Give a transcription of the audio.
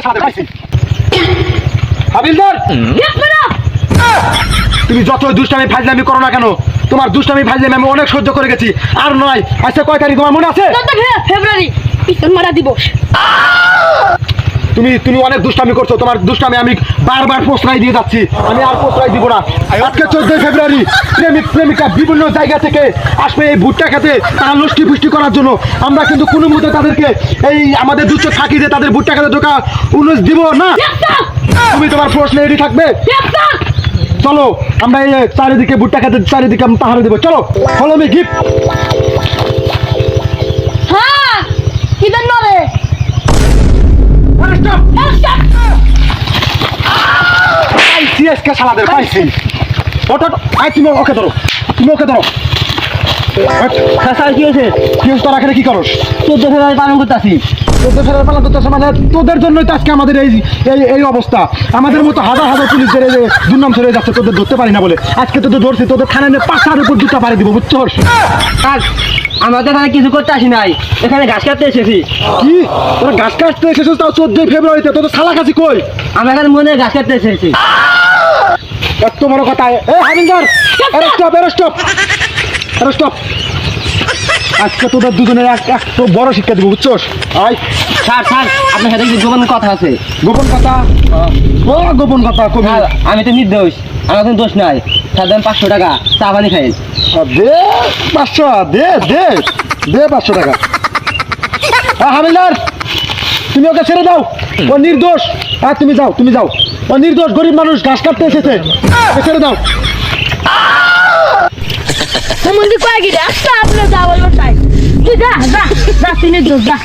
CSK সাথে পাইছি হাবিলদার তুমি যত দুষ্টামি ফাজলামি করো না কেন তোমার দুষ্টামি ফাজলামি আমি অনেক সহ্য করে গেছি আর নয় আজকে কয় তারিখ তোমার মনে আছে ফেব্রুয়ারি পিছন মারা দিবস তুমি অনেক দুষ্টামি করছো তোমার দুষ্টামি আমি বারবার প্রশ্রয় দিয়ে যাচ্ছি আমি আর প্রশ্রয় দিব না আজকে 14 ফেব্রুয়ারি প্রেমিক প্রেমিকা বিভিন্ন জায়গা থেকে আসবে এই ভুট্টা খেতে তারা লষ্টি পুষ্টি করার জন্য আমরা কিন্তু কোনো মতে তাদেরকে এই আমাদের দুঃখ থাকি যে তাদের ভুট্টা খেতে ঢোকা উন্নস দিব না তুমি তোমার প্রশ্নে রেডি থাকবে চলো আমরা এই চারিদিকে ভুট্টা খেতে চারিদিকে আমি পাহাড়ে দেবো চলো ফলো মি গিফট হ্যাঁ কি দেন রে সিএসকে সালাদের পাইছি ওটা আই তুমি ওকে ধরো কি হয়েছে তোরা এখানে কি করস 14 ফেব্রুয়ারি পালন করতেছি 14 ফেব্রুয়ারি পালন করতেছে মানে তোদের জন্যই তো আজকে আমাদের এই এই অবস্থা আমাদের মতো হাজার হাজার পুলিশের এই যে দুর্নাম ছেড়ে যাচ্ছে তোদের ধরতে পারি না বলে আজকে তোদের ধরছি তোদের থানায় নিয়ে 5টার উপর 2টা পাড়ি দিব বুঝছস আমাদের এখানে কিছু করতে আসি নাই এখানে ঘাস কাটতে এসেছি কি তোরা ঘাস কাটতে এসেছিস তাও 14 ফেব্রুয়ারিতে তোদের সালা কাছি কই আমরা এখানে মনে ঘাস কাটতে এসেছি এত বড় কথা হাবিলদার স্টপ আজকে তোদের দুজনের একটু বড় শিক্ষা দিব বুঝছস আয় স্যার আপনার সাথে কিছু গোপন কথা আছে গোপন কথা গোপন কথা কবি আমি তো নির্দোষ আমার কোনো দোষ নাই স্যার দেন 500 টাকা চা পানি খাইন দে 500 দে 500 টাকা হাবিলদার তুমি ওকে ছেড়ে দাও ও নির্দোষ আর তুমি যাও ও নির্দোষ গরিব মানুষ ঘাস কাটতে এসেছে ছেড়ে দাও সম্বন্ধে কয় কি রাস্তা আপনার যা বলবো তাই তুই যা তিনি যা